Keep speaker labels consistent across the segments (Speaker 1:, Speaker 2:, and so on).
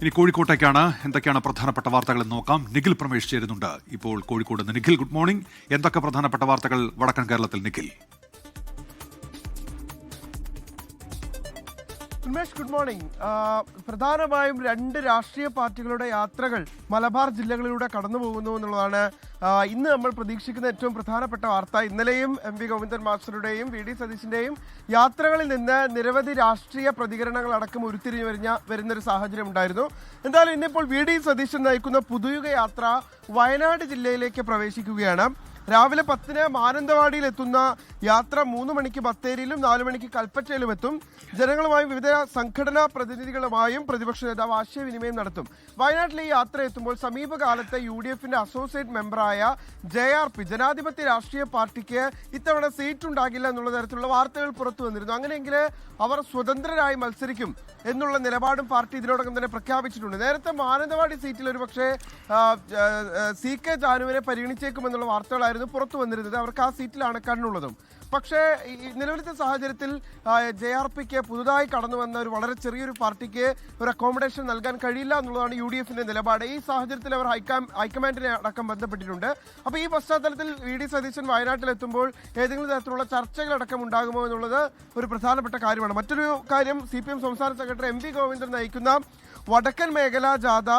Speaker 1: ഇനി കോഴിക്കോട്ടേക്കാണ്. എന്തൊക്കെയാണ് പ്രധാനപ്പെട്ട വാർത്തകൾ എന്ന് നോക്കാം. നിഖിൽ പ്രമേഷ് ചേരുന്നുണ്ട് ഇപ്പോൾ കോഴിക്കോട് നിന്ന്. Nikhil, good morning. എന്തൊക്കെ പ്രധാനപ്പെട്ട വാർത്തകൾ വടക്കൻ കേരളത്തിൽ? നിഖിൽ.
Speaker 2: Unmesh, good morning. പ്രധാനമായും രണ്ട് രാഷ്ട്രീയ പാർട്ടികളുടെ യാത്രകൾ മലബാർ ജില്ലകളിലൂടെ കടന്നു പോകുന്നു എന്നുള്ളതാണ് ഇന്ന് നമ്മൾ പ്രതീക്ഷിക്കുന്ന ഏറ്റവും പ്രധാനപ്പെട്ട വാർത്ത. ഇന്നലെയും എം.വി. ഗോവിന്ദൻ മാസ്റ്ററുടെയും വി.ഡി. സതീശന്റെയും യാത്രകളിൽ നിന്ന് നിരവധി രാഷ്ട്രീയ പ്രതികരണങ്ങൾ അടക്കം ഉരുത്തിരിഞ്ഞു വരുന്നൊരു സാഹചര്യം ഉണ്ടായിരുന്നു. എന്തായാലും ഇന്നിപ്പോൾ വി.ഡി. സതീശൻ നയിക്കുന്ന പുതുയുഗ യാത്ര വയനാട് ജില്ലയിലേക്ക് പ്രവേശിക്കുകയാണ്. രാവിലെ 10-ന് മാനന്തവാടിയിൽ എത്തുന്ന യാത്ര 3 മണിക്ക് ബത്തേരിയിലും 4 മണിക്ക് കൽപ്പറ്റയിലും എത്തും. ജനങ്ങളുമായും വിവിധ സംഘടനാ പ്രതിനിധികളുമായും പ്രതിപക്ഷ നേതാവ് ആശയവിനിമയം നടത്തും. വയനാട്ടിലെ ഈ യാത്ര എത്തുമ്പോൾ സമീപകാലത്തെ UDFന്റെ അസോസിയേറ്റ് മെമ്പറായ JRP ജനാധിപത്യ രാഷ്ട്രീയ പാർട്ടിക്ക് ഇത്തവണ സീറ്റ് ഉണ്ടാകില്ല എന്നുള്ള തരത്തിലുള്ള വാർത്തകൾ പുറത്തു വന്നിരുന്നു. അങ്ങനെയെങ്കിൽ അവർ സ്വതന്ത്രരായി മത്സരിക്കും എന്നുള്ള നിലപാടും പാർട്ടി ഇതിനോടകം തന്നെ പ്രഖ്യാപിച്ചിട്ടുണ്ട്. നേരത്തെ മാനന്തവാടി സീറ്റിൽ ഒരുപക്ഷെ CK ജാനുവിനെ പരിഗണിച്ചേക്കുമെന്നുള്ള വാർത്തകളായിരുന്നു പുറത്തു വന്നിരുന്നത്. അവർക്ക് ആ സീറ്റിലാണ് കണ്ണുള്ളതും. പക്ഷേ നിലവിലത്തെ സാഹചര്യത്തിൽ JRPക്ക് പുതുതായി കടന്നു വന്ന ഒരു വളരെ ചെറിയൊരു പാർട്ടിക്ക് ഒരു അക്കോമഡേഷൻ നൽകാൻ കഴിയില്ല എന്നുള്ളതാണ് UDFന്റെ നിലപാട്. ഈ സാഹചര്യത്തിൽ അവർ ഹൈക്കമാൻഡിനെ അടക്കം ബന്ധപ്പെട്ടിട്ടുണ്ട്. അപ്പോൾ ഈ പശ്ചാത്തലത്തിൽ വി.ഡി. സതീശൻ വയനാട്ടിലെത്തുമ്പോൾ ഏതെങ്കിലും തരത്തിലുള്ള ചർച്ചകളടക്കം ഉണ്ടാകുമോ എന്നുള്ളത് ഒരു പ്രധാനപ്പെട്ട കാര്യമാണ്. മറ്റൊരു കാര്യം, CPM സംസ്ഥാന സെക്രട്ടറി M.V. ഗോവിന്ദൻ നയിക്കുന്ന വടക്കൻ മേഖല ജാഥ,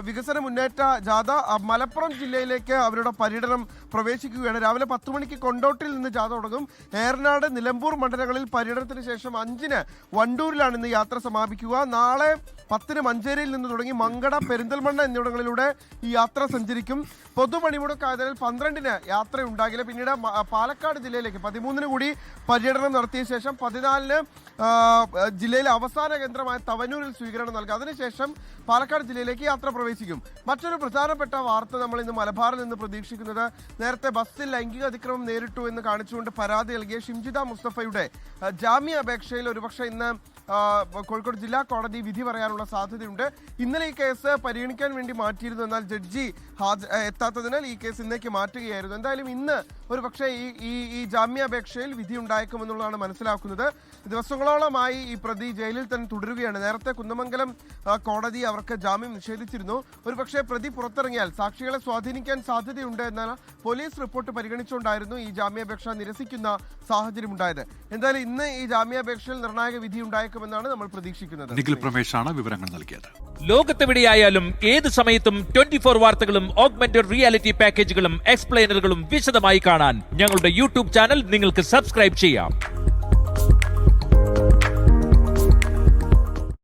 Speaker 2: വികസന മുന്നേറ്റ ജാഥ മലപ്പുറം ജില്ലയിലേക്ക് അവരുടെ പര്യടനം പ്രവേശിക്കുകയാണ്. രാവിലെ 10 മണിക്ക് കൊണ്ടോട്ടിൽ നിന്ന് ജാഥ തുടങ്ങും. ഏറനാട്, നിലമ്പൂർ മണ്ഡലങ്ങളിൽ പര്യടനത്തിന് ശേഷം 5-ന് വണ്ടൂരിലാണ് ഇന്ന് യാത്ര സമാപിക്കുക. നാളെ 10-ന് മഞ്ചേരിയിൽ നിന്ന് തുടങ്ങി മങ്കട, പെരിന്തൽമണ്ണ എന്നിവിടങ്ങളിലൂടെ ഈ യാത്ര സഞ്ചരിക്കും. പൊതുപണിമുടക്കായതിനാൽ 12-ന് യാത്ര ഉണ്ടാകില്ല. പിന്നീട് പാലക്കാട് ജില്ലയിലേക്ക് 13-ന് കൂടി പര്യടനം നടത്തിയ ശേഷം 14-ന് ജില്ലയിലെ അവസാന കേന്ദ്രമായ തവനൂരിൽ സ്വീകരണം നൽകും. അതിനുശേഷം പാലക്കാട് ജില്ലയിലേക്ക് യാത്ര പ്രവേശിക്കും. മറ്റൊരു പ്രധാനപ്പെട്ട വാർത്ത നമ്മൾ ഇന്ന് മലബാറിൽ നിന്ന് പ്രതീക്ഷിക്കുന്നത്, നേരത്തെ ബസ്സിൽ ലൈംഗിക അതിക്രമം നേരിട്ടു എന്ന് കാണിച്ചുകൊണ്ട് പരാതി നൽകിയ ഷിംജിത മുസ്തഫയുടെ ജാമ്യ അപേക്ഷയിൽ ഒരുപക്ഷെ ഇന്ന് കോഴിക്കോട് ജില്ലാ കോടതി വിധി പറയാനുള്ള സാധ്യതയുണ്ട്. ഇന്നലെ ഈ കേസ് പരിഗണിക്കാൻ വേണ്ടി മാറ്റിയിരുന്നു. എന്നാൽ ജഡ്ജി എത്താത്തതിനാൽ ഈ കേസ് ഇന്നേക്ക് മാറ്റുകയായിരുന്നു. എന്തായാലും ഇന്ന് ഒരു പക്ഷേ ഈ ജാമ്യാപേക്ഷയിൽ വിധി ഉണ്ടായേക്കുമെന്നുള്ളതാണ് മനസ്സിലാക്കുന്നത്. ദിവസങ്ങളോളമായി ഈ പ്രതി ജയിലിൽ തന്നെ തുടരുകയാണ്. നേരത്തെ കുന്നമംഗലം കോടതി അവർക്ക് ജാമ്യം നിഷേധിച്ചിരുന്നു. ഒരു പക്ഷേ പ്രതി പുറത്തിറങ്ങിയാൽ സാക്ഷികളെ സ്വാധീനിക്കാൻ സാധ്യതയുണ്ട് എന്ന പോലീസ് റിപ്പോർട്ട് പരിഗണിച്ചുകൊണ്ടായിരുന്നു ഈ ജാമ്യാപേക്ഷ നിരസിക്കുന്ന സാഹചര്യം ഉണ്ടായത്. എന്തായാലും ഇന്ന് ഈ ജാമ്യാപേക്ഷയിൽ നിർണായക വിധി ഉണ്ടായേക്കുമെന്നാണ് നമ്മൾ പ്രതീക്ഷിക്കുന്നത്.
Speaker 1: നിഖിൽ പ്രമേഷാണ് വിവരങ്ങൾ നൽകിയത്.
Speaker 3: ലോകത്തെവിടെയായാലും ഏത് സമയത്തും 24 വാർത്തകളും ഓഗ്മെന്റഡ് റിയാലിറ്റി പാക്കേജുകളും എക്സ്പ്ലെയിനറുകളും വിശദമായി കാണാൻ ഞങ്ങളുടെ YouTube ചാനൽ നിങ്ങൾക്ക് സബ്സ്ക്രൈബ് ചെയ്യാം.